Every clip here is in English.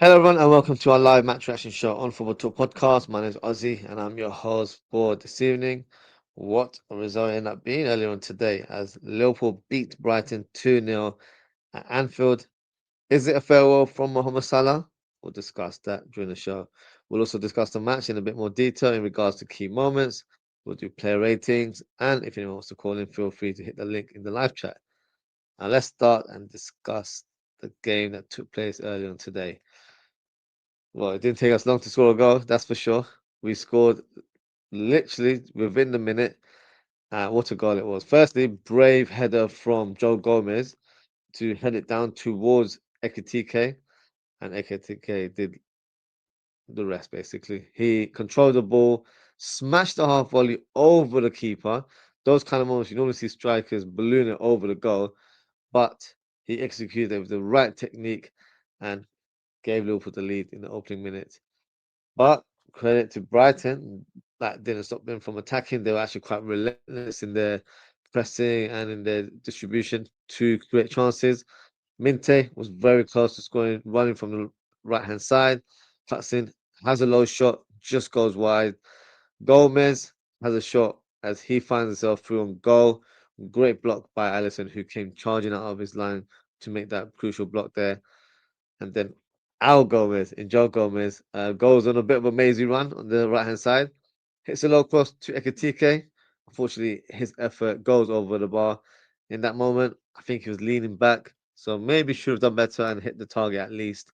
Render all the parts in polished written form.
Hello, everyone, and welcome to our live match reaction show on Football Talk Podcast. My name is Ozzy, and I'm your host for this evening. What a result it ended up being earlier on today as Liverpool beat Brighton 2-0 at Anfield. Is it a farewell from Mohamed Salah? We'll discuss that during the show. We'll also discuss the match in a bit more detail in regards to key moments. We'll do player ratings, and if anyone wants to call in, feel free to hit the link in the live chat. Now, let's start and discuss the game that took place earlier on today. Well, it didn't take us long to score a goal, that's for sure. We scored literally within the minute. What a goal it was. Firstly, brave header from Joe Gomez to head it down towards Ekitike, and Ekitike did the rest basically. He controlled the ball, smashed the half volley over the keeper. Those kind of moments you normally see strikers balloon it over the goal, but he executed it with the right technique and gave Liverpool the lead in the opening minute. But credit to Brighton, that didn't stop them from attacking. They were actually quite relentless in their pressing and in their distribution to create chances. Minte was very close to scoring, running from the right hand side. Cuts in, has a low shot, just goes wide. Gomez has a shot as he finds himself through on goal. Great block by Allison, who came charging out of his line to make that crucial block there. And then Al Gomez, in Joe Gomez, goes on a bit of a mazy run on the right hand side, hits a low cross to Ekitike. Unfortunately, his effort goes over the bar. In that moment, I think he was leaning back, so maybe should have done better and hit the target at least.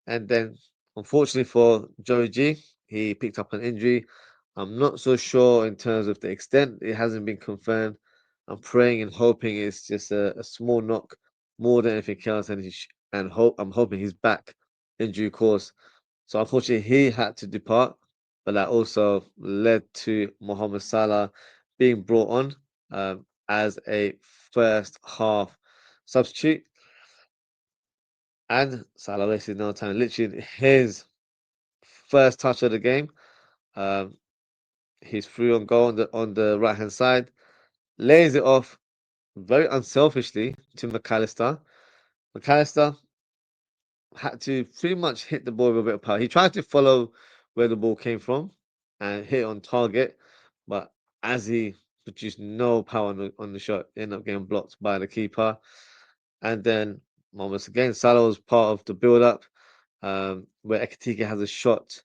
And then, unfortunately for Joey G, he picked up an injury. I'm not so sure in terms of the extent. It hasn't been confirmed. I'm praying and hoping it's just a small knock more than anything else, and I'm hoping he's back in due course. So unfortunately, he had to depart, but that also led to Mohamed Salah being brought on as a first half substitute. And Salah wasted no time. Literally, his first touch of the game, um, he's through on goal on the right hand side, lays it off very unselfishly to McAllister. McAllister had to pretty much hit the ball with a bit of power. He tried to follow where the ball came from and hit on target, but as he produced no power on the shot, ended up getting blocked by the keeper. And then once again, Salah was part of the build-up, where Ekitike has a shot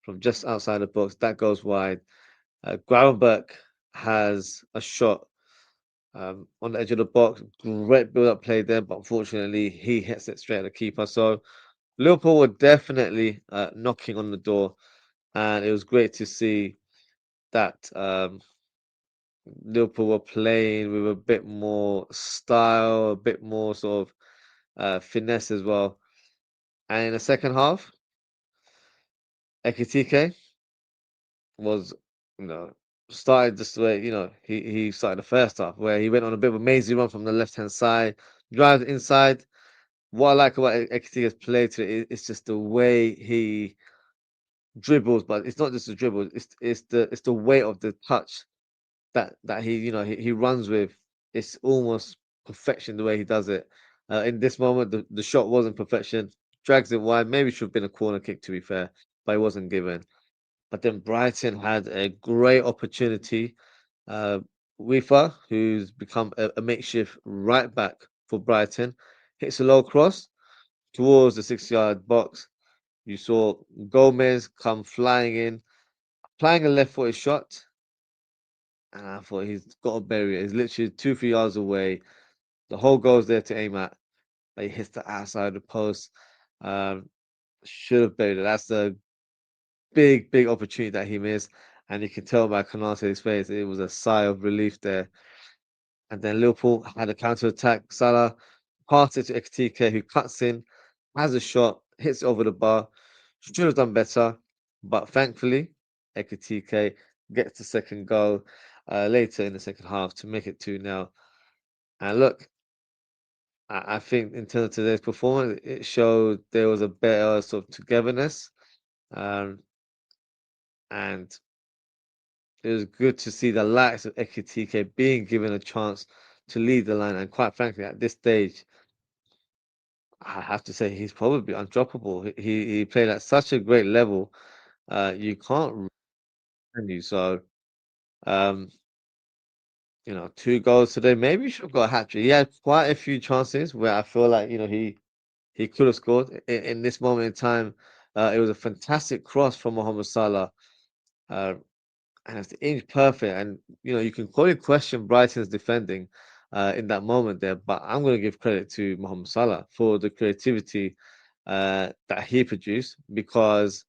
from just outside the box that goes wide. Gravenberch has a shot on the edge of the box. Great build-up play there, but unfortunately, he hits it straight at the keeper. So Liverpool were definitely knocking on the door, and it was great to see that Liverpool were playing with a bit more style, a bit more sort of finesse as well. And in the second half, Ekitike was, you know, started just the way, he started the first half, where he went on a bit of a mazy run from the left-hand side, drives inside. What I like about Ekitike's play today is just the way he dribbles, but it's not just the dribble, it's the weight of the touch that he runs with. It's almost perfection the way he does it. In this moment, the shot wasn't perfection. Drags it wide. Maybe should have been a corner kick to be fair, but it wasn't given. But then Brighton had a great opportunity. Uh, Wifa, who's become a makeshift right back for Brighton, hits a low cross towards the 6 yard box. You saw Gomez come flying in, applying a left footed shot. And I thought he's got to bury it. He's literally 2, 3 yards away. The whole goal's there to aim at. But he hits the outside of the post. Um, should have buried it. That's the big, big opportunity that he missed. And you can tell by Konate's face, it was a sigh of relief there. And then Liverpool had a counter attack. Salah passed it to Ekitike, who cuts in, has a shot, hits it over the bar. Should have done better. But thankfully, Ekitike gets the second goal later in the second half to make it 2-0. And look, I think in terms of today's performance, it showed there was a better sort of togetherness. Um, and it was good to see the likes of Ekitike being given a chance to lead the line. And quite frankly, at this stage, I have to say he's probably undroppable. He played at such a great level. You can't can you? So um, 2 goals today. Maybe he should have got a hat trick. He had quite a few chances where I feel like he could have scored. In this moment in time, it was a fantastic cross from Mohamed Salah, uh, and it's inch perfect. And you can probably question Brighton's defending in that moment there, but I'm going to give credit to Mohamed Salah for the creativity that he produced because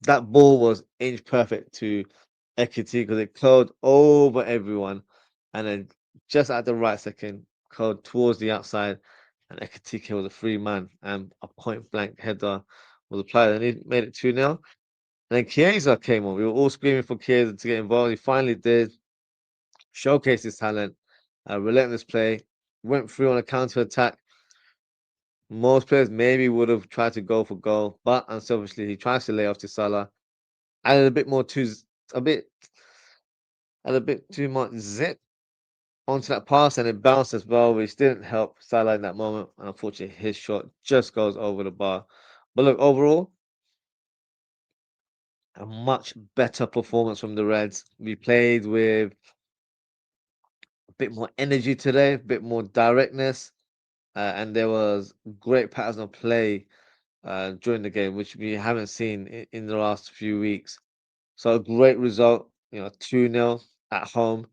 that ball was inch perfect to Ekitike because it curled over everyone, and then just at the right second, curled towards the outside, and Ekitike was a free man, and a point blank header was applied, and he made it 2-0. And then Chiesa came on. We were all screaming for Chiesa to get involved. He finally did, showcased his talent, relentless play, went through on a counter attack. Most players maybe would have tried to go for goal, but unselfishly he tries to lay off to Salah. Added a bit a bit too much zip onto that pass, and it bounced as well, which didn't help Salah in that moment. And unfortunately, his shot just goes over the bar. But look, overall, a much better performance from the Reds. We played with a bit more energy today, a bit more directness, and there was great patterns of play during the game, which we haven't seen in the last few weeks. So a great result, 2-0 at home.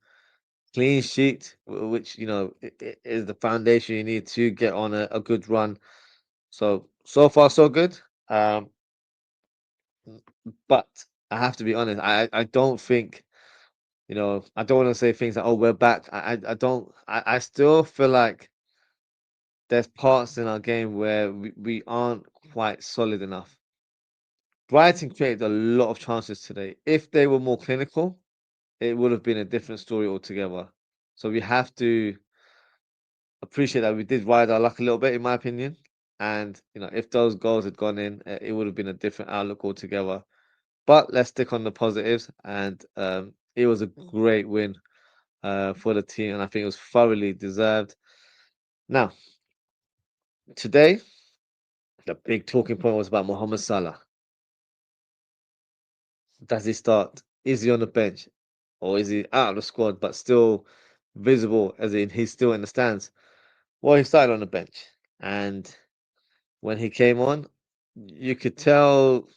Clean sheet, which is the foundation you need to get on a good run. So far so good. Um, but I have to be honest. I don't think I don't want to say things like, "Oh, we're back." I don't. I still feel like there's parts in our game where we aren't quite solid enough. Brighton created a lot of chances today. If they were more clinical, it would have been a different story altogether. So we have to appreciate that we did ride our luck a little bit, in my opinion. And if those goals had gone in, it would have been a different outlook altogether. But let's stick on the positives, and it was a great win for the team, and I think it was thoroughly deserved. Now, today, the big talking point was about Mohamed Salah. Does he start? Is he on the bench, or is he out of the squad but still visible, as in he's still in the stands? Well, he started on the bench, and when he came on, you could tell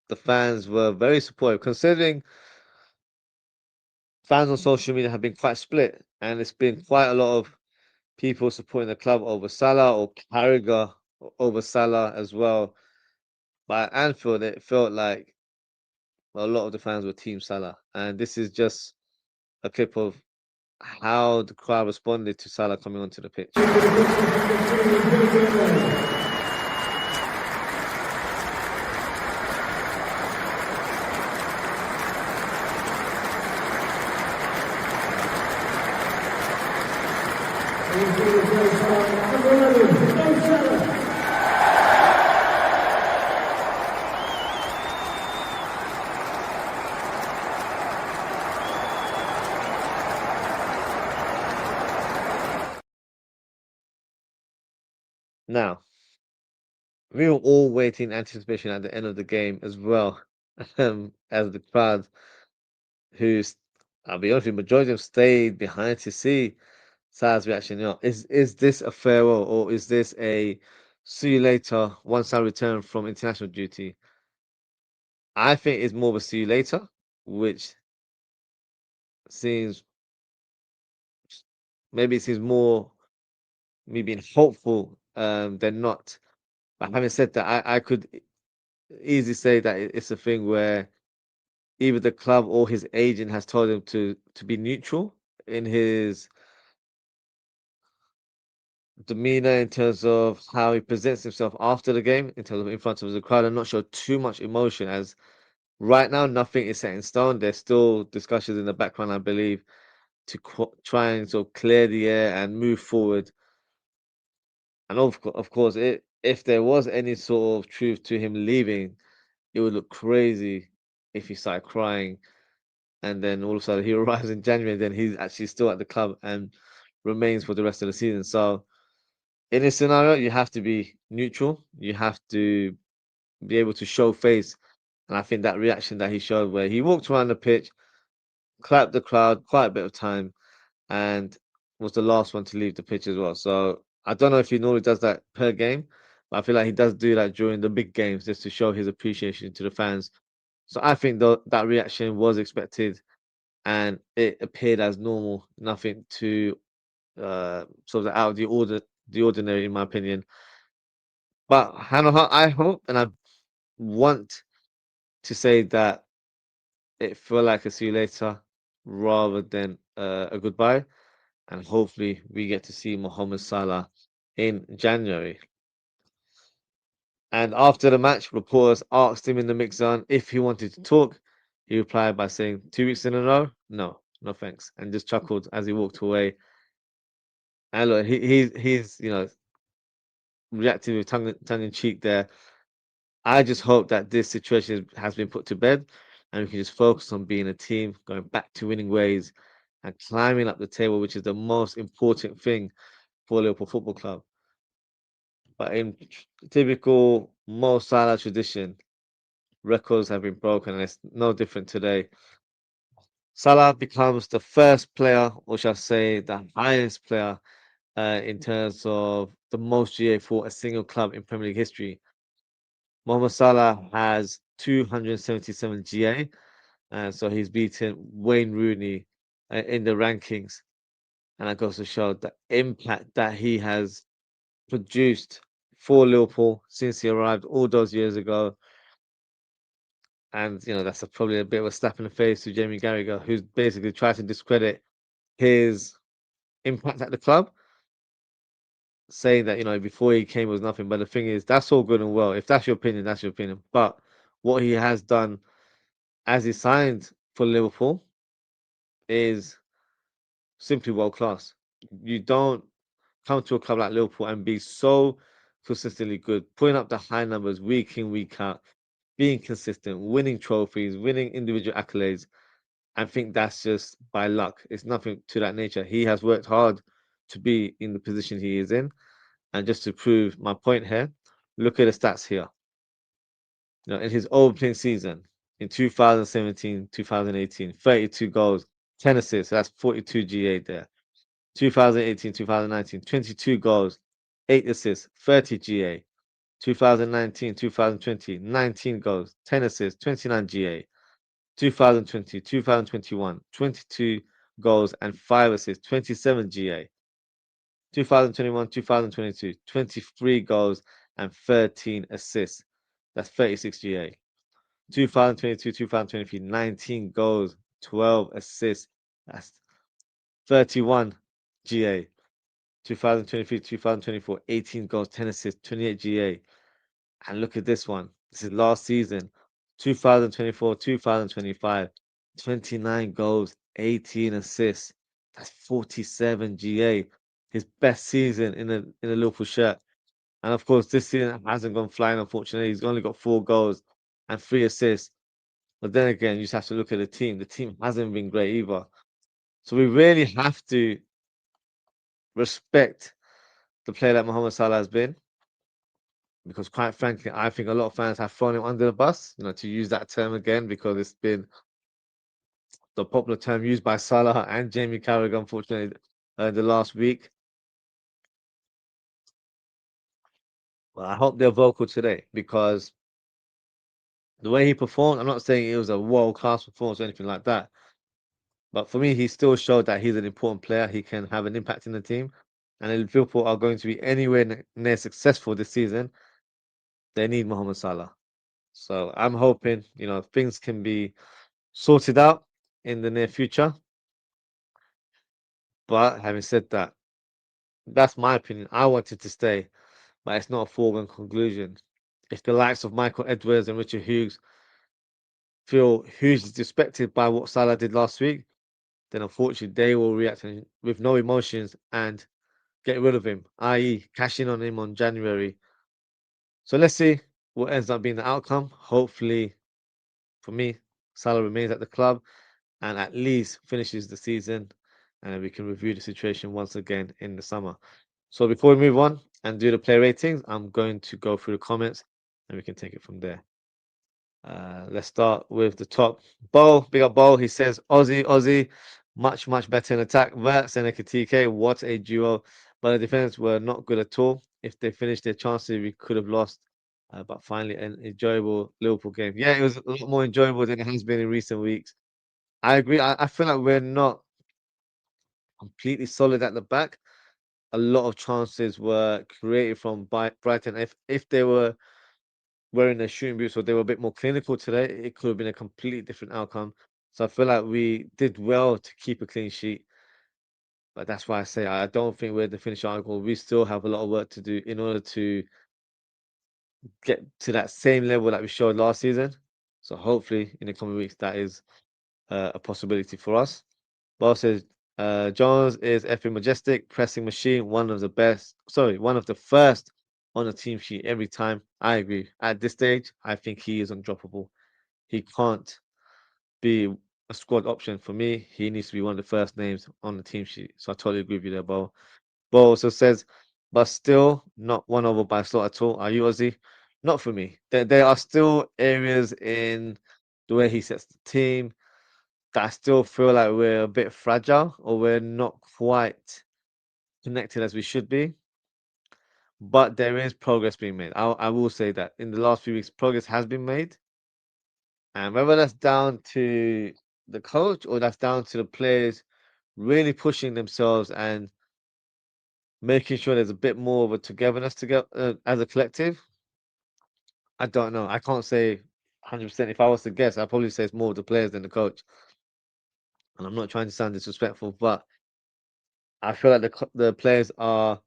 the fans were very supportive, considering fans on social media have been quite split, and it's been quite a lot of people supporting the club over Salah or Carragher over Salah as well. But at Anfield, it felt like a lot of the fans were Team Salah, and this is just a clip of how the crowd responded to Salah coming onto the pitch. Now, we were all waiting in anticipation at the end of the game as well, as the crowd, I'll be honest, with you, majority of them stayed behind to see Salah's reaction. Is this a farewell, or is this a see you later once I return from international duty? I think it's more of a see you later, which seems maybe it seems more me being hopeful than not. But having said that, I could easily say that it's a thing where either the club or his agent has told him to be neutral in his demeanor, in terms of how he presents himself after the game, in terms of in front of the crowd, and not show too much emotion. As right now, nothing is set in stone. There's still discussions in the background, I believe, to try and sort of clear the air and move forward. And of course, if there was any sort of truth to him leaving, it would look crazy if he started crying, and then all of a sudden he arrives in January, then he's actually still at the club and remains for the rest of the season. So In this scenario, you have to be neutral. You have to be able to show face. And I think that reaction that he showed, where he walked around the pitch, clapped the crowd quite a bit of time, and was the last one to leave the pitch as well. So I don't know if he normally does that per game, but I feel like he does do that during the big games just to show his appreciation to the fans. So I think that reaction was expected, and it appeared as normal, nothing too sort of out of the ordinary, in my opinion. But I hope and I want to say that it felt like a see you later rather than a goodbye. And hopefully we get to see Mohamed Salah in January. And after the match, reporters asked him in the mix zone if he wanted to talk. He replied by saying, 2 weeks in a row? No, no thanks. And just chuckled as he walked away. And look, he's reacting with tongue in cheek there. I just hope that this situation has been put to bed and we can just focus on being a team, going back to winning ways and climbing up the table, which is the most important thing for Liverpool Football Club. But in typical Mo Salah tradition, records have been broken, and it's no different today. Salah becomes the first player, or shall I say, the highest player in terms of the most GA for a single club in Premier League history. Mohamed Salah has 277 GA, and so he's beaten Wayne Rooney in the rankings. And that goes to show the impact that he has produced for Liverpool since he arrived all those years ago. And that's probably a bit of a slap in the face to Jamie Carragher, who's basically tried to discredit his impact at the club, saying that before he came was nothing. But the thing is, that's all good and well. If that's your opinion, that's your opinion. But what he has done as he signed for Liverpool is simply world class. You don't come to a club like Liverpool and be so consistently good, putting up the high numbers week in, week out, being consistent, winning trophies, winning individual accolades. I think that's just by luck. It's nothing to that nature. He has worked hard to be in the position he is in. And just to prove my point here, look at the stats here. In his opening season in 2017, 2018, 32 goals, 10 assists. So that's 42 GA there. 2018, 2019, 22 goals, 8 assists, 30 GA. 2019, 2020, 19 goals, 10 assists, 29 GA. 2020, 2021, 22 goals and 5 assists, 27 GA. 2021, 2022, 23 goals and 13 assists. That's 36 GA. 2022, 2023, 19 goals, 12 assists. That's 31 GA. 2023, 2024, 18 goals, 10 assists, 28 GA. And look at this one. This is last season. 2024, 2025, 29 goals, 18 assists. That's 47 GA. His best season in a Liverpool shirt. And of course, this season hasn't gone flying, unfortunately. He's only got 4 goals and 3 assists. But then again, you just have to look at the team. The team hasn't been great either. So we really have to respect the player that Mohamed Salah has been. Because quite frankly, I think a lot of fans have thrown him under the bus, to use that term again, because it's been the popular term used by Salah and Jamie Carragher, unfortunately, the last week. Well, I hope they're vocal today because the way he performed, I'm not saying it was a world-class performance or anything like that, but for me, he still showed that he's an important player. He can have an impact in the team. And if Liverpool are going to be anywhere near successful this season, they need Mohamed Salah. So I'm hoping, things can be sorted out in the near future. But having said that, that's my opinion. I wanted to stay, but it's not a foregone conclusion. If the likes of Michael Edwards and Richard Hughes feel hugely disrespected by what Salah did last week, then unfortunately they will react with no emotions and get rid of him, i.e., cash in on him on January. So let's see what ends up being the outcome. Hopefully, for me, Salah remains at the club and at least finishes the season, and we can review the situation once again in the summer. So before we move on, and do the player ratings, I'm going to go through the comments and we can take it from there. Let's start with the top. Bo, big up Bo. He says, Aussie, much better in attack. Verts and Ekitike, what a duo. But the defenders were not good at all. If they finished their chances, we could have lost. But finally, an enjoyable Liverpool game. Yeah, it was a lot more enjoyable than it has been in recent weeks. I agree. I feel like we're not completely solid at the back. A lot of chances were created from Brighton. If they were wearing their shooting boots or they were a bit more clinical today, it could have been a completely different outcome. So I feel like we did well to keep a clean sheet. But that's why I say I don't think we're the finished article. We still have a lot of work to do in order to get to that same level that we showed last season. So hopefully in the coming weeks that is a possibility for us. Boss says Jones is effing majestic, pressing machine, one of the best. Sorry, one of the first on the team sheet every time. I agree. At this stage, I think he is undroppable. He can't be a squad option for me. He needs to be one of the first names on the team sheet. So I totally agree with you there, Bo. Bo also says, but still not won over by Slot at all. Are you, Ozzy? Not for me. There are still areas in the way he sets the team that I still feel like we're a bit fragile or we're not quite connected as we should be. But there is progress being made. I will say that in the last few weeks, progress has been made. And whether that's down to the coach or that's down to the players really pushing themselves and making sure there's a bit more of a togetherness together as a collective, I don't know. I can't say 100%. If I was to guess, I'd probably say it's more of the players than the coach. And I'm not trying to sound disrespectful, but I feel like the players are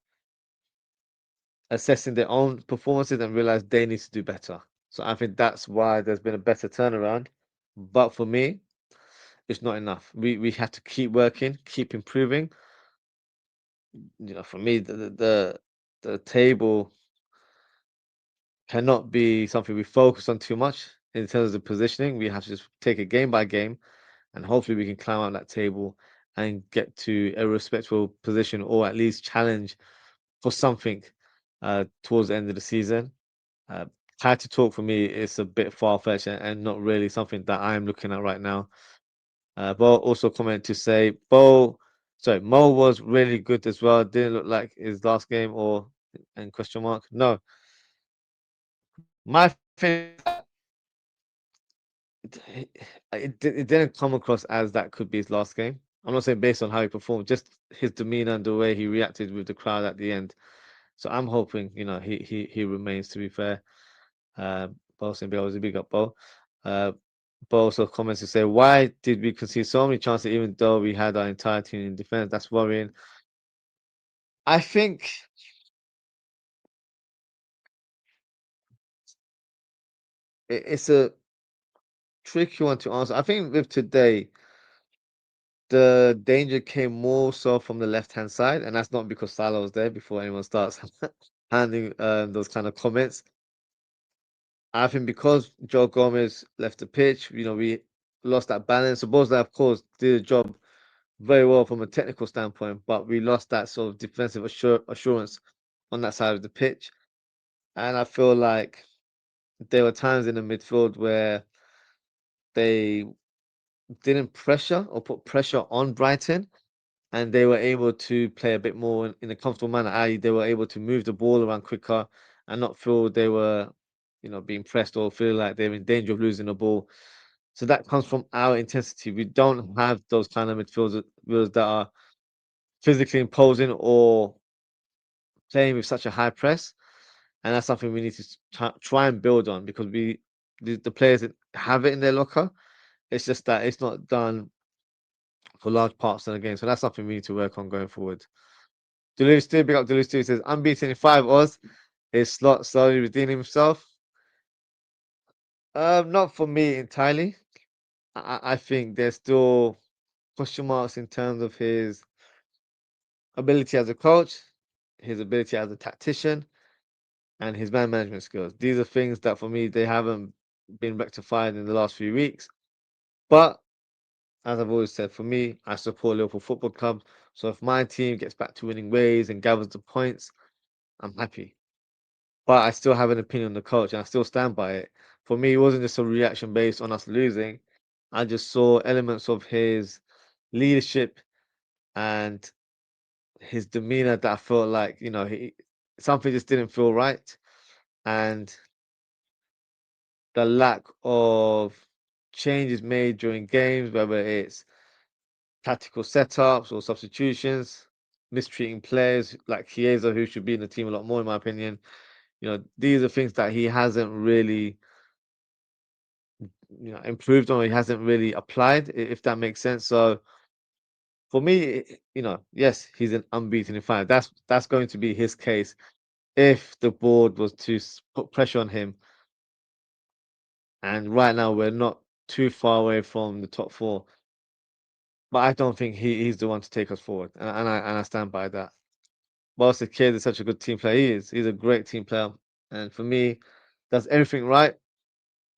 assessing their own performances and realize they need to do better. So I think that's why there's been a better turnaround. But for me, it's not enough. We have to keep working, keep improving. For me, the table cannot be something we focus on too much in terms of positioning. We have to just take it game by game, and hopefully we can climb up that table and get to a respectable position, or at least challenge for something towards the end of the season. Uh, Try to talk for me is a bit far fetched and not really something that I'm looking at right now. Bo also comment to say Mo was really good as well. Didn't look like his last game or and question mark. No, my thing it didn't come across as that could be his last game. I'm not saying based on how he performed, just his demeanor and the way he reacted with the crowd at the end. So I'm hoping, he remains. To be fair, Bo saying was a big up, Bo. Uh, Bo also comments to say, why did we concede so many chances even though we had our entire team in defense? That's worrying. I think it's a tricky one to answer. I think with today, the danger came more so from the left-hand side, and that's not because Salah was there before anyone starts handing those kind of comments. I think because Joe Gomez left the pitch, we lost that balance. Suppose that, of course, did the job very well from a technical standpoint, but we lost that sort of defensive assurance on that side of the pitch. And I feel like there were times in the midfield where they didn't pressure or put pressure on Brighton, and they were able to play a bit more in a comfortable manner. I.e., they were able to move the ball around quicker and not feel they were, being pressed or feel like they're in danger of losing the ball. So that comes from our intensity. We don't have those kind of midfielders that are physically imposing or playing with such a high press, and that's something we need to try and build on because the players that have it in their locker. It's just that it's not done for large parts of the game, so that's something we need to work on going forward. Deleuze too, big up Deleuze too. Says unbeaten in 5 Oz. Is Slot slowly redeeming himself? Not for me entirely. I think there's still question marks in terms of his ability as a coach, his ability as a tactician, and his man management skills. These are things that for me they haven't been rectified in the last few weeks. But as I've always said, for me, I support Liverpool Football Club. So if my team gets back to winning ways and gathers the points, I'm happy. But I still have an opinion on the coach, and I still stand by it. For me, it wasn't just a reaction based on us losing. I just saw elements of his leadership and his demeanor that I felt like, something just didn't feel right. And the lack of changes made during games, whether it's tactical setups or substitutions, mistreating players like Chiesa, who should be in the team a lot more, in my opinion. These are things that he hasn't really, improved on. He hasn't really applied, if that makes sense. So for me, yes, he's an unbeaten in five. That's going to be his case if the board was to put pressure on him. And right now, we're not too far away from the top four. But I don't think he's the one to take us forward, and I stand by that. Whilst the kid is such a good team player, he's a great team player, and for me, does everything right,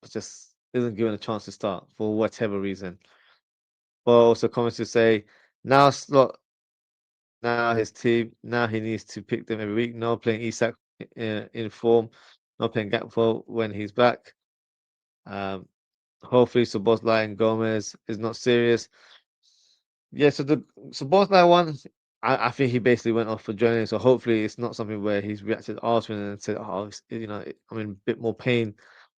but just isn't given a chance to start for whatever reason. But also comments to say now Slot, now his team, now he needs to pick them every week. No playing Isak in form, not playing Gakpo when he's back. Um, hopefully, Szoboszlai and Gomez is not serious. Yeah, so both that one, I think he basically went off for joining. So hopefully it's not something where he's reacted Arsenal and said, "Oh, I'm in a bit more pain,"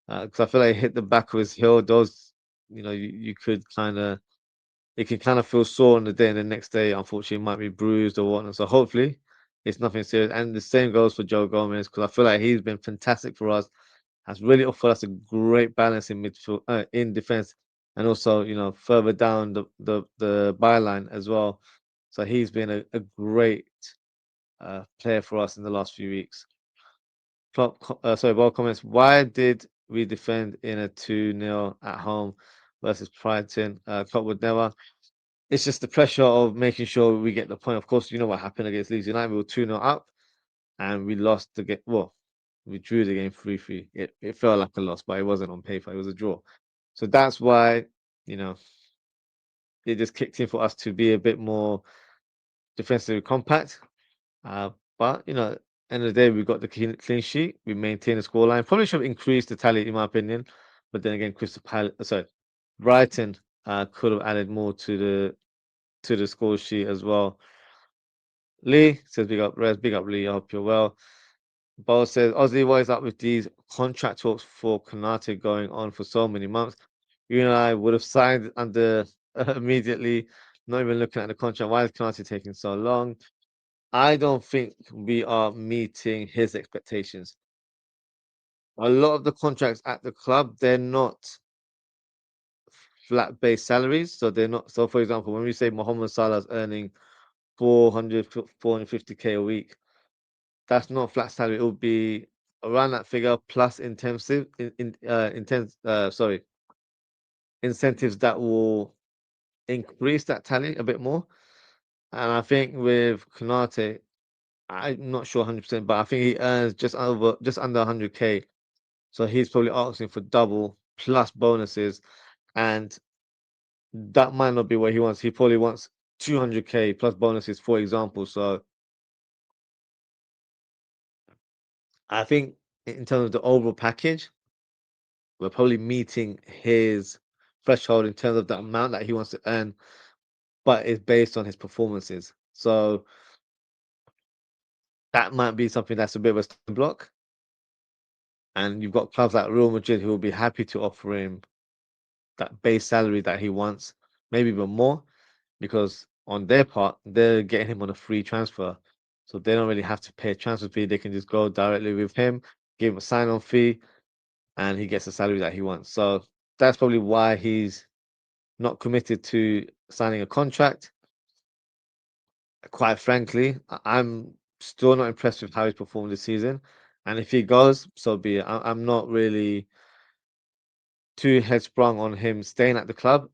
because I feel like he hit the back of his heel. Those, you could kind of, it can kind of feel sore on the day, and the next day, unfortunately, might be bruised or whatnot. So hopefully it's nothing serious. And the same goes for Joe Gomez because I feel like he's been fantastic for us, has really offered us a great balance in midfield, in defense, and also further down the byline as well. So he's been a great player for us in the last few weeks. Ball comments. Why did we defend in a 2-0 at home versus Brighton? Klopp would never. It's just the pressure of making sure we get the point. Of course, you know what happened against Leeds United. We were 2-0 up and we lost the game. Well, we drew the game 3-3. It felt like a loss, but it wasn't on paper. It was a draw. So that's why, you know, it just kicked in for us to be a bit more defensively compact. But, end of the day, we got the clean sheet. We maintained the scoreline. Probably should have increased the tally, in my opinion. But then again, Brighton could have added more to the score sheet as well. Lee says, big up, Rez, big up, Lee. I hope you're well. Bo says, Ozzy, what is up with these contract talks for Konate going on for so many months? You and I would have signed under immediately, not even looking at the contract. Why is Konate taking so long? I don't think we are meeting his expectations. A lot of the contracts at the club, they're not flat based salaries. So they're not. So, for example, when we say Mohamed Salah's earning 450K a week, that's not flat salary. It will be around that figure plus incentives that will increase that tally a bit more. And I think with Konate, I'm not sure 100%, but I think he earns just under 100K. So he's probably asking for double plus bonuses, and that might not be what he wants. He probably wants 200K plus bonuses, for example. So I think in terms of the overall package, we're probably meeting his threshold in terms of the amount that he wants to earn, but it's based on his performances. So that might be something that's a bit of a stumbling block. And you've got clubs like Real Madrid who will be happy to offer him that base salary that he wants, maybe even more, because on their part, they're getting him on a free transfer. So they don't really have to pay a transfer fee. They can just go directly with him, give him a sign-on fee, and he gets the salary that he wants. So that's probably why he's not committed to signing a contract. Quite frankly, I'm still not impressed with how he's performed this season. And if he goes, so be it. I'm not really too headsprung on him staying at the club.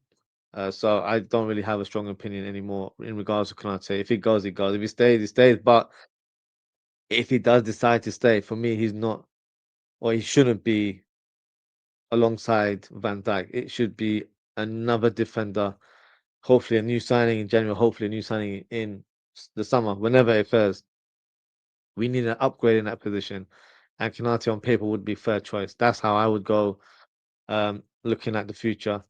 So I don't really have a strong opinion anymore in regards to Konate. If he goes, he goes. If he stays, he stays. But if he does decide to stay, for me, he's not, or he shouldn't be alongside Van Dijk. It should be another defender. Hopefully, a new signing in January. Hopefully, a new signing in the summer, whenever it occurs. We need an upgrade in that position, and Konate on paper would be fair choice. That's how I would go, looking at the future.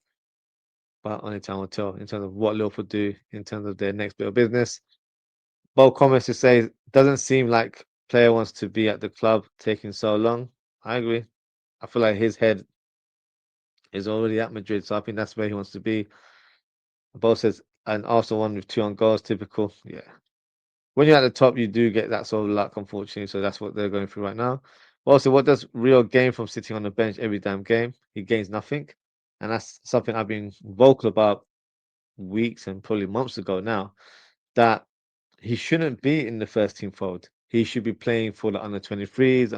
But only time will tell in terms of what Liverpool do in terms of their next bit of business. Bold comments to say doesn't seem like player wants to be at the club taking so long. I agree. I feel like his head is already at Madrid, so I think that's where he wants to be. Both says, and Arsenal won with 2 on goals, typical. Yeah. When you're at the top, you do get that sort of luck, unfortunately. So that's what they're going through right now. Also, what does Rio gain from sitting on the bench every damn game? He gains nothing. And that's something I've been vocal about weeks and probably months ago now, that he shouldn't be in the first team fold. He should be playing for the under 23s,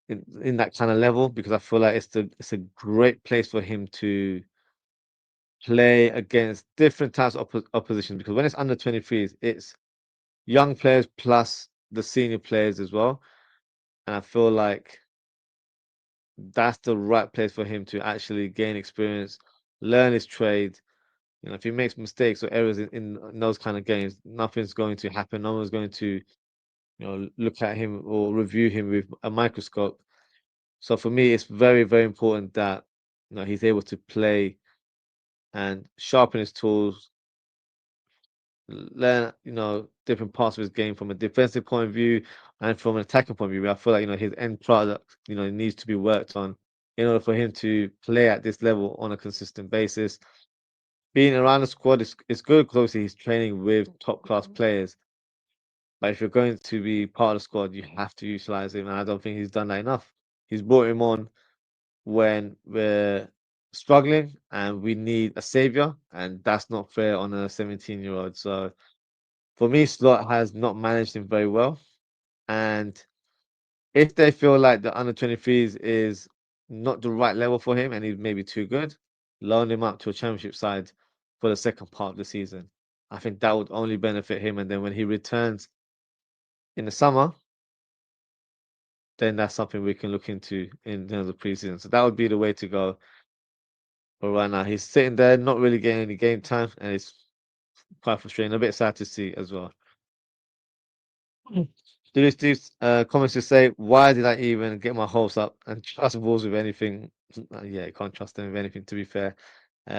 in that kind of level, because I feel like it's a great place for him to play against different types of opposition. Because when it's under 23s, it's young players plus the senior players as well. And I feel like that's the right place for him to actually gain experience, learn his trade. You know, if he makes mistakes or errors in those kind of games, nothing's going to happen. No one's going to, look at him or review him with a microscope. So for me, it's very, very important that he's able to play and sharpen his tools, learn different parts of his game from a defensive point of view and from an attacking point of view. I feel like his end product needs to be worked on in order for him to play at this level on a consistent basis. Being around the squad is good because obviously he's training with top class players. But if you're going to be part of the squad, you have to utilize him, and I don't think he's done that enough. He's brought him on when we're struggling and we need a savior, and that's not fair on a 17-year-old. So for me, Slot has not managed him very well. And if they feel like the under 23s is not the right level for him and he's maybe too good, loan him up to a championship side for the second part of the season. I think that would only benefit him. And then when he returns in the summer, then that's something we can look into in terms of preseason. So that would be the way to go. But right now, he's sitting there, not really getting any game time, and it's quite frustrating. A bit sad to see as well. Do Steve's comments to say, why did I even get my hopes up and trust Wolves with anything? Yeah, you can't trust him with anything, to be fair.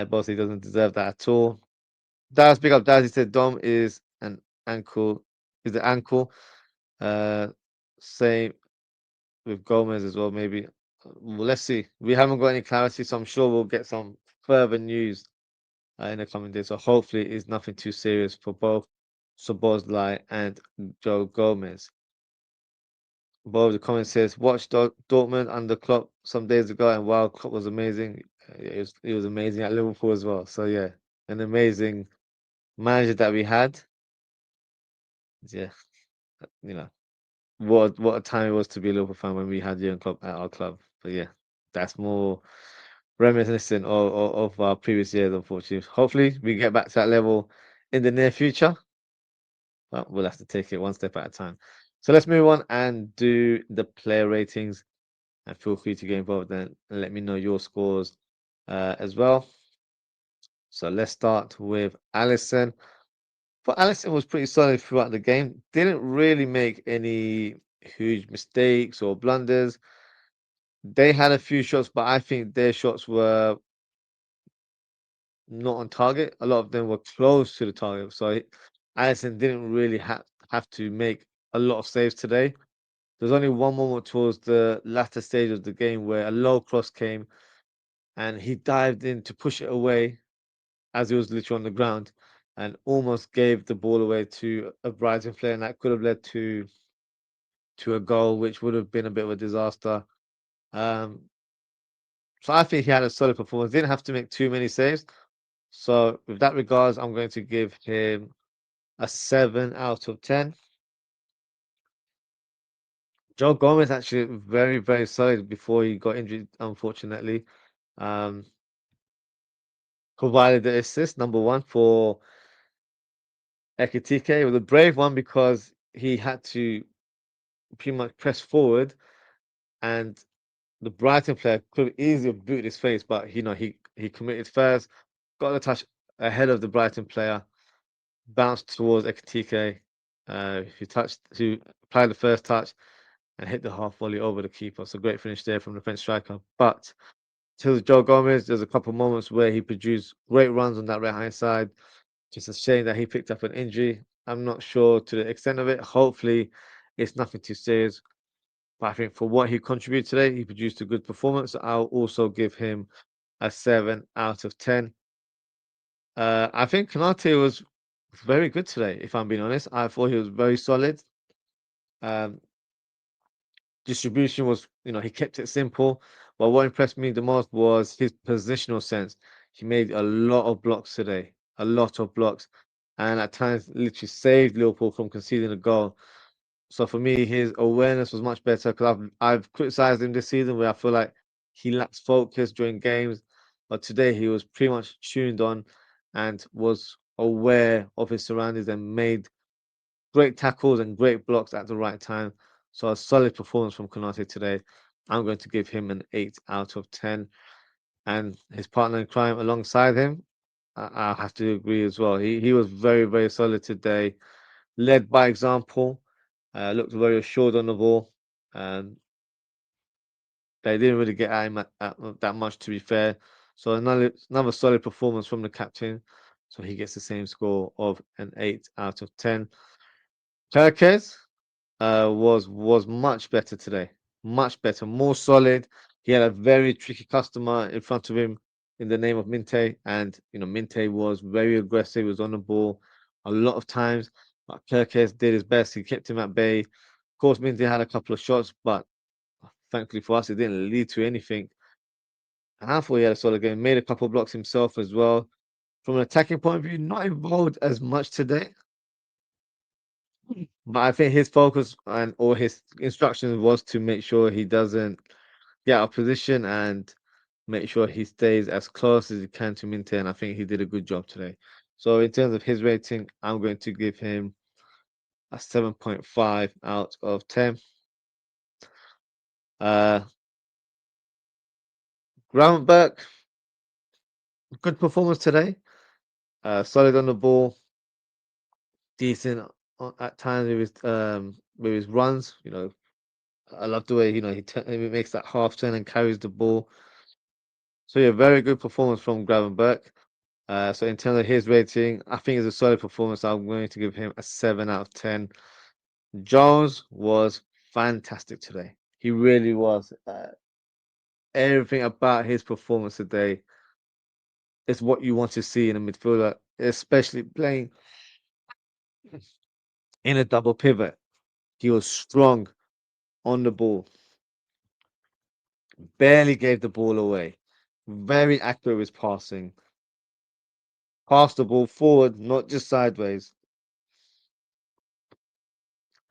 Bosley doesn't deserve that at all. Daz, big up Daz. He said Dom is an ankle, is the ankle. Uh, Same with Gomez as well, maybe. Well, let's see. We haven't got any clarity, so I'm sure we'll get some further news in the coming days. So hopefully it's nothing too serious for both Szoboszlai and Joe Gomez. Bob, the comment says, watched Dortmund under Klopp some days ago, and wow, Klopp was amazing. He was amazing at Liverpool as well. So yeah, an amazing manager that we had. Yeah, you know what a time it was to be a Liverpool fan when we had Jurgen Klopp at our club. But yeah, that's more reminiscent of our previous years, unfortunately. Hopefully, we get back to that level in the near future. But we'll have to take it one step at a time. So let's move on and do the player ratings. And feel free to get involved and let me know your scores as well. So let's start with Allison. But Allison was pretty solid throughout the game. Didn't really make any huge mistakes or blunders. They had a few shots, but I think their shots were not on target. A lot of them were close to the target. So Allison didn't really have to make a lot of saves today. There's only one moment towards the latter stage of the game where a low cross came and he dived in to push it away as he was literally on the ground and almost gave the ball away to a Brighton player, and that could have led to a goal, which would have been a bit of a disaster. Um, so I think he had a solid performance. Didn't have to make too many saves. So with that regards, I'm going to give him a 7 out of 10. Joe Gomez actually very, very solid before he got injured, unfortunately. Um, Provided the assist, number one, for Ekitike. It was a brave one because he had to pretty much press forward, and the Brighton player could have easily booted his face, but he committed first, got the touch ahead of the Brighton player, bounced towards Ekitike, who applied the first touch and hit the half volley over the keeper. So great finish there from the French striker. But to Joe Gomez, there's a couple moments where he produced great runs on that right hand side. Just a shame that he picked up an injury. I'm not sure to the extent of it. Hopefully, it's nothing too serious. But I think for what he contributed today, he produced a good performance. I'll also give him a 7 out of 10. I think Kanate was very good today, if I'm being honest. I thought he was very solid. Um, Distribution was, he kept it simple. But what impressed me the most was his positional sense. He made a lot of blocks today, a lot of blocks, and at times literally saved Liverpool from conceding a goal. So for me, his awareness was much better because I've criticized him this season where I feel like he lacks focus during games, but today he was pretty much tuned on and was aware of his surroundings and made great tackles and great blocks at the right time. So a solid performance from Konate today. I'm going to give him an 8 out of 10. And his partner in crime alongside him, I have to agree as well. He was very, very solid today. Led by example, looked very assured on the ball. And they didn't really get at him that much, to be fair. So another solid performance from the captain. So he gets the same score of an 8 out of 10. Turquez, was much better today. Much better, more solid. He had a very tricky customer in front of him in the name of Minte, and Minte was very aggressive. He was on the ball a lot of times, but Kirkes did his best. He kept him at bay. Of course, Minte had a couple of shots, but thankfully for us, it didn't lead to anything. And I thought he had a solid game. Made a couple of blocks himself as well. From an attacking point of view, not involved as much today. But I think his focus and or his instructions was to make sure he doesn't get out of position and make sure he stays as close as he can to Minte. And I think he did a good job today. So in terms of his rating, I'm going to give him a 7.5 out of 10. Uh, Gravenberch, good performance today. Solid on the ball, decent at times with his runs. I love the way he makes that half turn and carries the ball. So yeah, very good performance from Gravenberch. So in terms of his rating, I think it's a solid performance. I'm going to give him a 7 out of 10. Jones was fantastic today. He really was. Everything about his performance today is what you want to see in a midfielder, especially playing in a double pivot. He was strong on the ball, barely gave the ball away, very accurate with passing, passed the ball forward, not just sideways,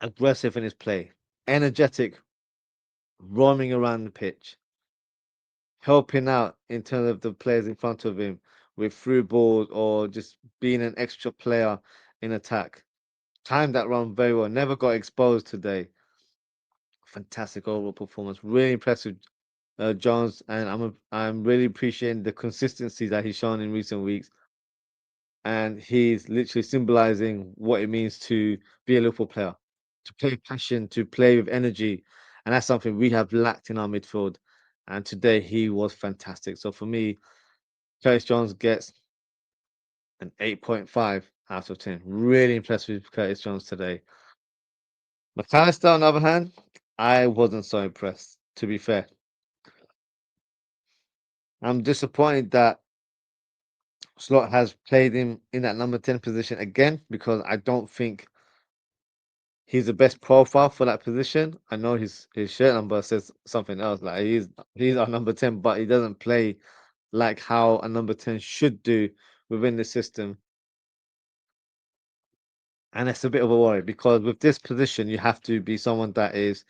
aggressive in his play, energetic, roaming around the pitch, helping out in terms of the players in front of him with through balls or just being an extra player in attack. Timed that run very well. Never got exposed today. Fantastic overall performance. Really impressive, Jones, and I'm really appreciating the consistency that he's shown in recent weeks. And he's literally symbolizing what it means to be a Liverpool player, to play passion, to play with energy, and that's something we have lacked in our midfield. And today he was fantastic. So for me, Curtis Jones gets an 8.5 out of 10. Really impressed with Curtis Jones today. McAllister, on the other hand, I wasn't so impressed, to be fair. I'm disappointed that Slot has played him in that number 10 position again because I don't think he's the best profile for that position. I know his shirt number says something else, like he's our number 10, but he doesn't play like how a number 10 should do within the system. And it's a bit of a worry because with this position, you have to be someone that is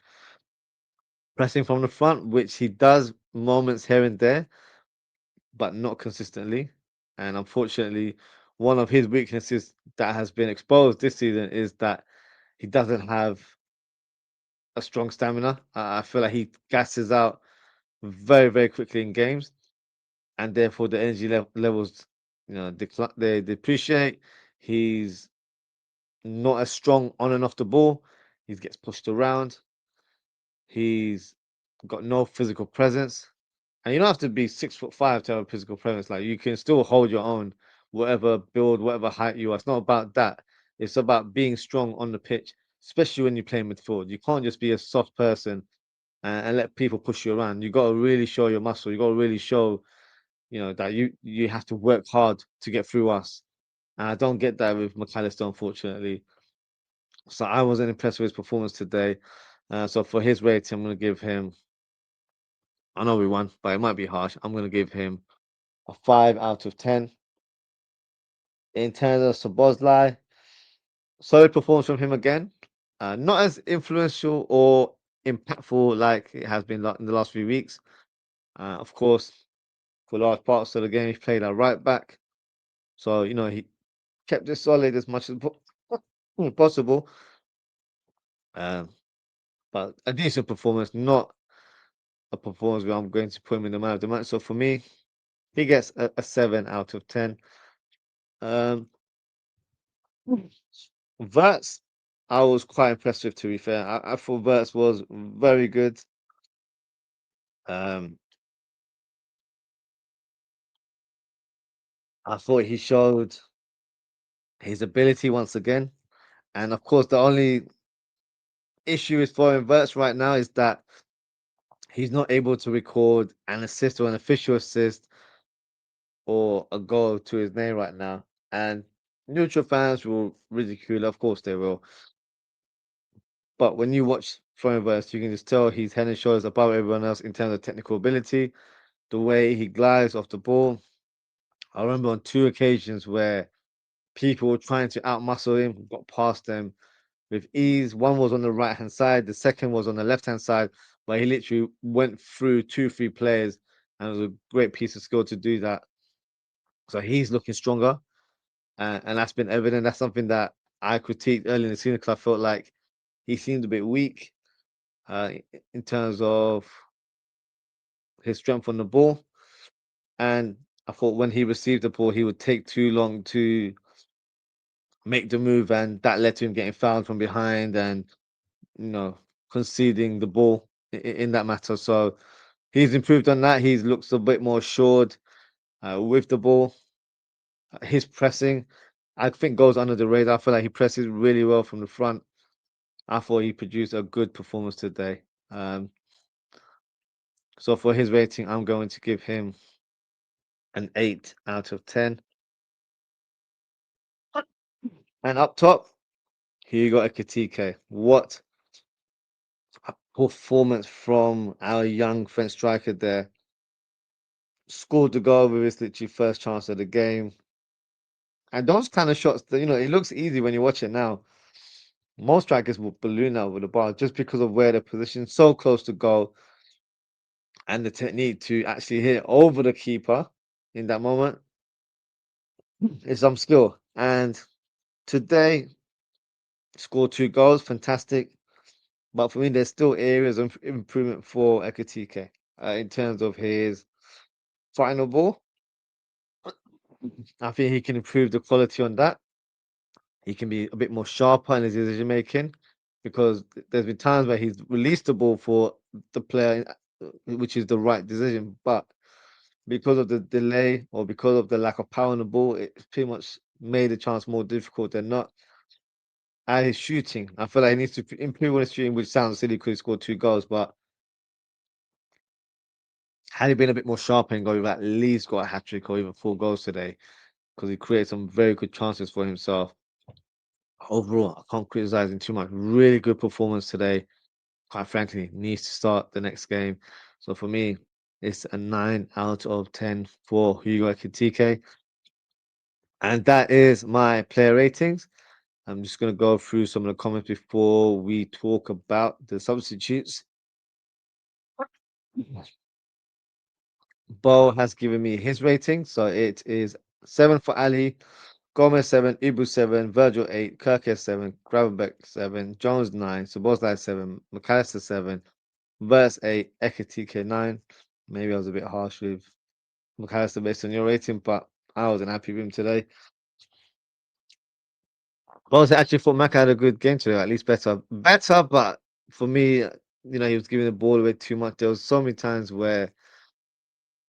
pressing from the front, which he does moments here and there, but not consistently. And unfortunately, one of his weaknesses that has been exposed this season is that he doesn't have a strong stamina. I feel like he gasses out very, very quickly in games, and therefore the energy levels, they depreciate. He's not as strong on and off the ball. He gets pushed around. He's got no physical presence. And you don't have to be 6'5" to have a physical presence. Like you can still hold your own, whatever build, whatever height you are. It's not about that. It's about being strong on the pitch, especially when you play midfield. You can't just be a soft person and let people push you around. You got to really show your muscle. You got to really show, that you have to work hard to get through us. And I don't get that with McAllister, unfortunately. So I wasn't impressed with his performance today. So for his rating, I'm going to give him. I know we won, but it might be harsh. I'm going to give him a 5 out of 10. In terms of Sabozlai, solid performance from him again. Not as influential or impactful like it has been in the last few weeks. Of course, for large parts of the game, he played a right back. So, he kept it solid as much as possible. Um, but a decent performance, not a performance where I'm going to put him in the man of the match. So for me, he gets a 7 out of 10. Um, Verts, I was quite impressed with, to be fair. I thought Verts was very good. Um, I thought he showed his ability once again. And of course, the only issue with foreign Verts right now is that he's not able to record an assist or an official assist or a goal to his name right now. And neutral fans will ridicule, of course they will. But when you watch foreign Verts, you can just tell he's head and shoulders above everyone else in terms of technical ability, the way he glides off the ball. I remember on 2 occasions where people were trying to outmuscle him, got past them with ease. One was on the right hand side, the second was on the left hand side, but he literally went through 2, 3 players, and it was a great piece of skill to do that. So he's looking stronger, and that's been evident. That's something that I critiqued early in the season because I felt like he seemed a bit weak uh, in terms of his strength on the ball. And I thought when he received the ball, he would take too long to make the move, and that led to him getting fouled from behind and you know conceding the ball in that matter. So he's improved on that. He looks a bit more assured with the ball. His pressing, I think, goes under the radar. I feel like he presses really well from the front. I thought he produced a good performance today. So for his rating, I'm going to give him an 8 out of 10. And up top, here you got Ekitike. What a performance from our young French striker there. Scored the goal with his literally first chance of the game. And those kind of shots, that it looks easy when you watch it now. Most strikers will balloon out with the bar just because of where they're positioned, so close to goal, and the technique to actually hit it over the keeper in that moment is some skill. And today, scored 2 goals, fantastic. But for me, there's still areas of improvement for Ekitike in terms of his final ball. I think he can improve the quality on that. He can be a bit more sharper in his decision making because there's been times where he's released the ball for the player, which is the right decision, but because of the delay or because of the lack of power on the ball, it's pretty much made the chance more difficult than not. And his shooting, I feel like he needs to improve on his shooting, which sounds silly because he scored 2 goals, but had he been a bit more sharp and go, we've at least got a hat trick or even 4 goals today because he created some very good chances for himself. Overall, I can't criticize him too much. Really good performance today. Quite frankly, needs to start the next game. So for me, it's a 9 out of 10 for Hugo Ekitike. And that is my player ratings. I'm just going to go through some of the comments before we talk about the substitutes. Bo has given me his rating. So it is 7 for Ali, Gomez 7, Ibu 7, Virgil 8, Kirkes 7, Gravenbeck 7, Jones 9, Sabozlai 7, McAllister 7, Verse 8, Ekitike 9. Maybe I was a bit harsh with McAllister based on your rating, but I wasn't happy with him today. I actually thought Maka had a good game today, at least better. But for me, he was giving the ball away too much. There was so many times where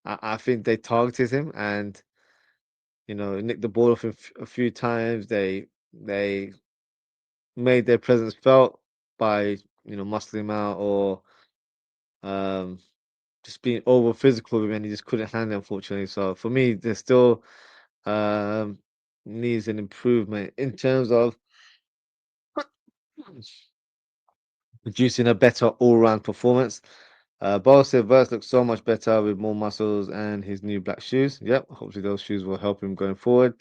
I think they targeted him and nicked the ball off him a few times. They made their presence felt by muscling him out or um just being over physical with him, and he just couldn't handle it, unfortunately. So for me, there's still um needs an improvement in terms of producing a better all-round performance. Bolsa Verts looks so much better with more muscles and his new black shoes. Yep, hopefully those shoes will help him going forward.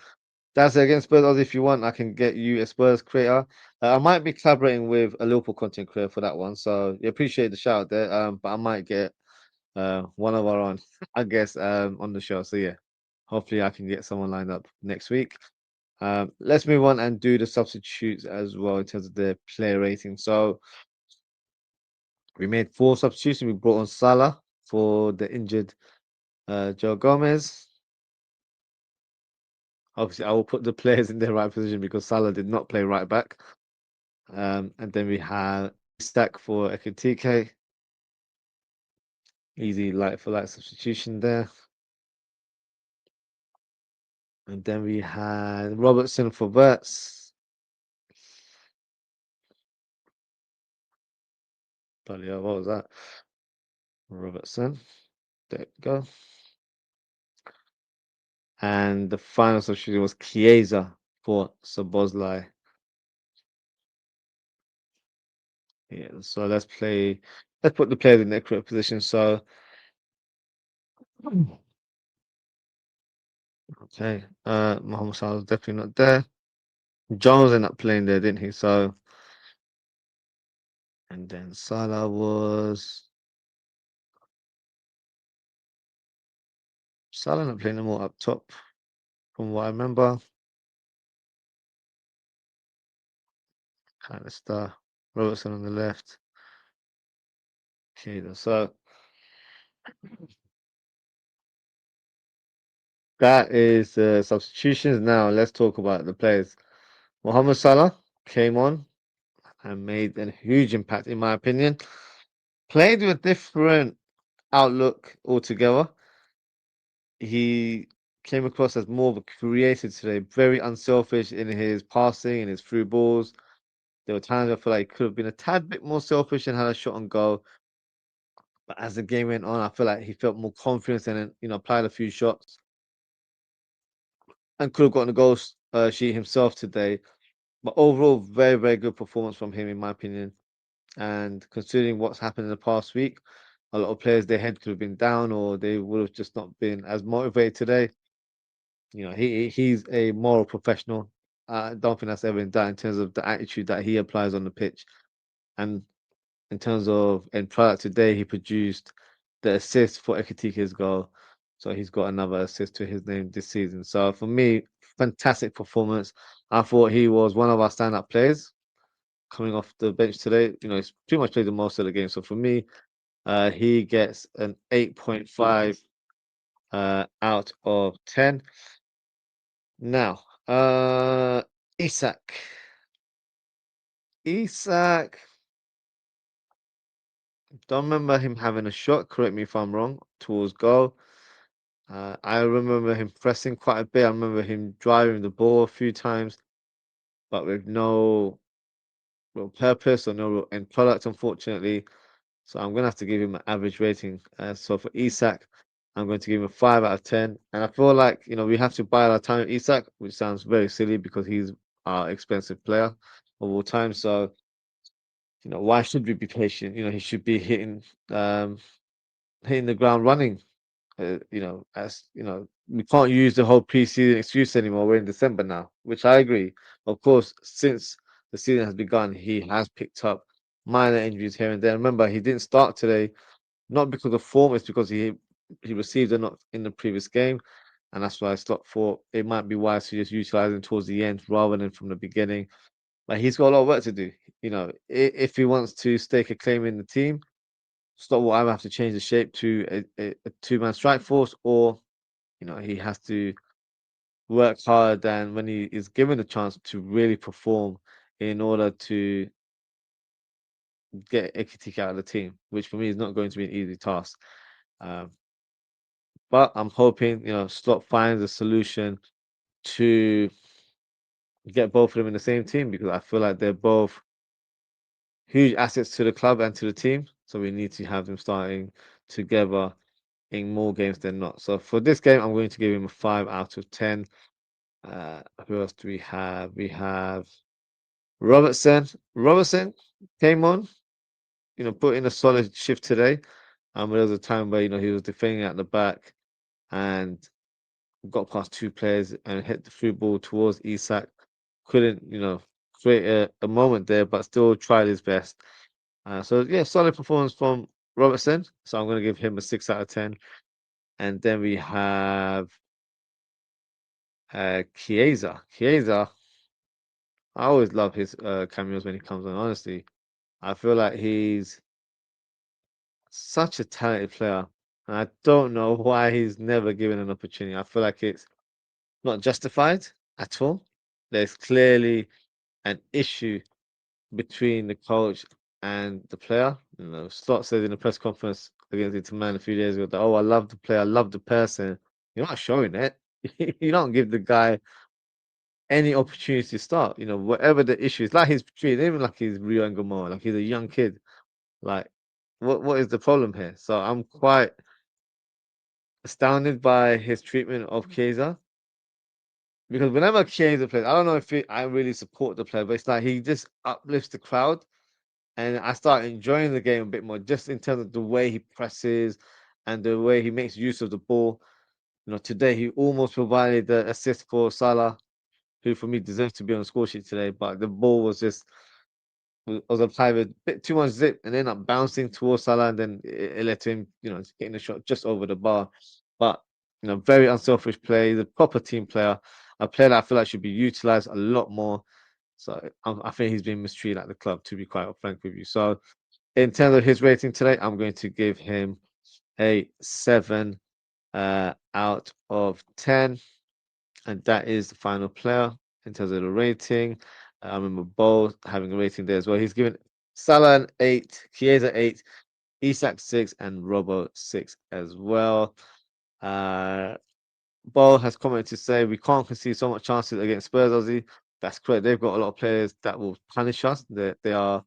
That's it against Spurs. If you want, I can get you a Spurs creator. I might be collaborating with a Liverpool content creator for that one. So you appreciate the shout there. But I might get one of our own, I guess, on the show. So yeah, hopefully I can get someone lined up next week. Let's move on and do the substitutes as well in terms of the player rating. So we made 4 substitutions. We brought on Salah for the injured Joe Gomez. Obviously, I will put the players in their right position because Salah did not play right back. And then we have Stack for Ekitike. Easy light for light substitution there. And then we had Robertson for Verts. Bloody hell, what was that? Robertson. There we go. And the final substitution was Chiesa for Szoboszlai. Yeah, so let's put the players in their correct position. So okay, Mohamed Salah's definitely not there. Jones ended up playing there, didn't he? So and then Salah ended up playing them all up top, from what I remember. Kind of star. Robertson on the left. Okay, so that is the substitutions. Now let's talk about the players. Mohamed Salah came on and made a huge impact, in my opinion. Played with a different outlook altogether. He came across as more of a creator today, very unselfish in his passing and his through balls. There were times I feel like he could have been a tad bit more selfish and had a shot on goal. But as the game went on, I feel like he felt more confidence and applied a few shots and could have gotten a goal sheet himself today. But overall, very, very good performance from him, in my opinion. And considering what's happened in the past week, a lot of players, their head could have been down or they would have just not been as motivated today. He's a moral professional. I don't think that's ever in doubt in terms of the attitude that he applies on the pitch. And in terms of end product today, he produced the assist for Ekitike's goal. So he's got another assist to his name this season. So for me, fantastic performance. I thought he was one of our stand-up players coming off the bench today. He's pretty much played the most of the game. So for me, he gets an 8.5 out of 10. Now, Isak. Isak, don't remember him having a shot, correct me if I'm wrong, towards goal. I remember him pressing quite a bit. I remember him driving the ball a few times, but with no real purpose or no real end product, unfortunately. So I'm going to have to give him an average rating. So for Isak, I'm going to give him a 5 out of 10. And I feel like, we have to buy our time with Isak, which sounds very silly because he's our expensive player of all time. So, why should we be patient? He should be hitting the ground running. As we can't use the whole preseason excuse anymore. We're in December now, which I agree. Of course, since the season has begun, he has picked up minor injuries here and there. Remember, he didn't start today, not because of form, it's because he received a knock in the previous game, and that's why Slot thought it might be wise to just utilize him towards the end rather than from the beginning. But he's got a lot of work to do. If he wants to stake a claim in the team, Slot will either have to change the shape to a two-man strike force, or he has to work hard and when he is given the chance to really perform in order to get Ekitike out of the team, which for me is not going to be an easy task. Um, but I'm hoping, Slot finds a solution to get both of them in the same team because I feel like they're both huge assets to the club and to the team. So we need to have them starting together in more games than not. So for this game, I'm going to give him a 5 out of 10. Who else do we have? We have Robertson. Robertson came on, put in a solid shift today. There was a time where, he was defending at the back and got past two players and hit the through ball towards Isak. Couldn't, create a moment there, but still tried his best. So yeah, solid performance from Robertson. So I'm going to give him a 6 out of 10. And then we have Chiesa. Chiesa, I always love his cameos when he comes on. Honestly, I feel like he's such a talented player, and I don't know why he's never given an opportunity. I feel like it's not justified at all. There's clearly an issue between the coach and the player. Slot said in a press conference against Inter Man a few days ago that, "Oh, I love the player, I love the person." You're not showing it. You don't give the guy any opportunity to start. Whatever the issue is, like he's treated, even like he's Rio and Gomorrah, like he's a young kid. Like, what is the problem here? So I'm quite astounded by his treatment of Chiesa because whenever Chiesa plays, I don't know if I really support the player, but it's like he just uplifts the crowd, and I start enjoying the game a bit more, just in terms of the way he presses and the way he makes use of the ball. Today he almost provided the assist for Salah, who for me deserves to be on the score sheet today, but the ball was just was applied with a bit too much zip and ended up bouncing towards Salah, and then it led to him, getting the shot just over the bar. But very unselfish play. He's a proper team player, a player that I feel like should be utilized a lot more. So I think he's been mistreated at the club, to be quite frank with you. So in terms of his rating today, I'm going to give him a 7 out of 10, and that is the final player in terms of the rating. I remember both having a rating there as well. He's given Salah an 8, Chiesa 8, Isak 6, and Robo 6 as well. Bo has commented to say we can't concede so much chances against Spurs, Aussie. That's correct. They've got a lot of players that will punish us. They are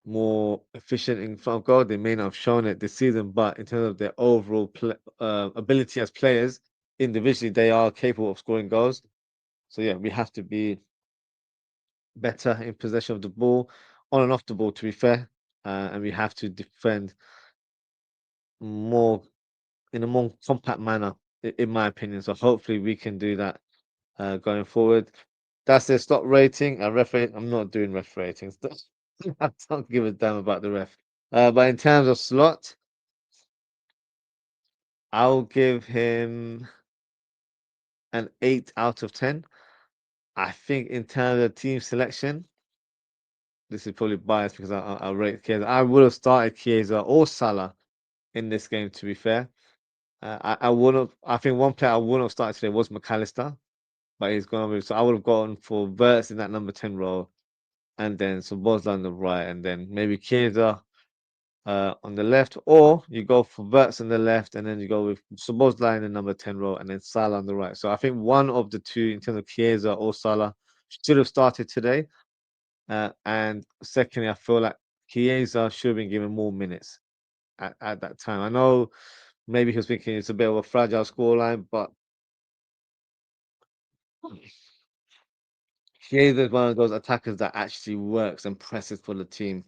more efficient in front of goal. They may not have shown it this season, but in terms of their overall ability as players, individually, they are capable of scoring goals. So yeah, we have to be better in possession of the ball, on and off the ball, to be fair, and we have to defend more in a more compact manner, in my opinion. So hopefully we can do that going forward. That's their stop rating. I'm not doing ref ratings. I don't give a damn about the ref. But in terms of Slot, I'll give him an 8 out of 10. I think in terms of team selection, this is probably biased because I rate Chiesa. I would have started Chiesa or Salah in this game, to be fair. I would have. I think one player I wouldn't have started today was McAllister, but he's gone with. So I would have gone for Verts in that number 10 role, and then Szoboszlai on the right, and then maybe Chiesa on the left, or you go for Verts on the left, and then you go with Szoboszlai in the number 10 role, and then Salah on the right. So I think one of the two, in terms of Chiesa or Salah, should have started today. And secondly, I feel like Chiesa should have been given more minutes at that time. I know maybe he was thinking it's a bit of a fragile scoreline, but Chiesa is one of those attackers that actually works and presses for the team.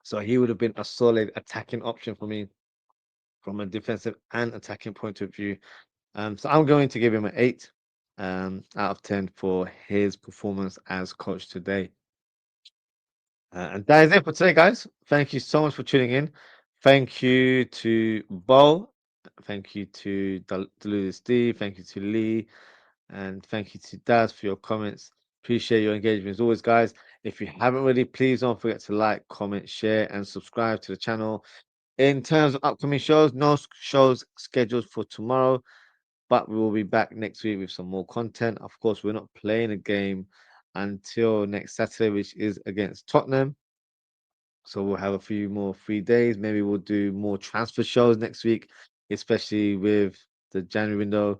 So he would have been a solid attacking option for me from a defensive and attacking point of view. So I'm going to give him an 8 out of 10 for his performance as coach today. And that is it for today, guys. Thank you so much for tuning in. Thank you to Bo. Thank you to Deluded Steve. Thank you to Lee. And thank you to Daz for your comments. Appreciate your engagement as always, guys. If you haven't already, please don't forget to like, comment, share, and subscribe to the channel. In terms of upcoming shows, no shows scheduled for tomorrow, but we will be back next week with some more content. Of course, we're not playing a game until next Saturday, which is against Tottenham. So we'll have a few more free days. Maybe we'll do more transfer shows next week, especially with the January window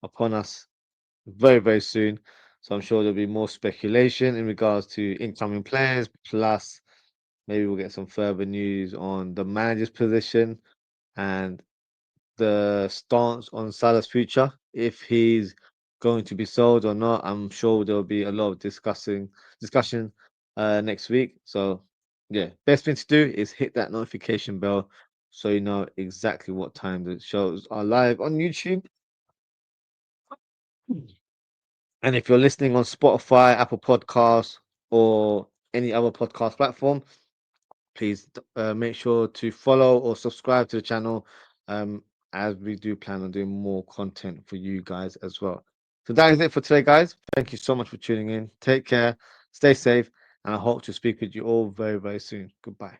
upon us very, very soon. So I'm sure there'll be more speculation in regards to incoming players. Plus, maybe we'll get some further news on the manager's position and the stance on Salah's future, if he's going to be sold or not. I'm sure there'll be a lot of discussion next week. So yeah, best thing to do is hit that notification bell so you know exactly what time the shows are live on YouTube. And if you're listening on Spotify, Apple Podcasts, or any other podcast platform, please make sure to follow or subscribe to the channel, um, as we do plan on doing more content for you guys as well. So that is it for today, guys. Thank you so much for tuning in. Take care, stay safe, and I hope to speak with you all very, very soon. Goodbye.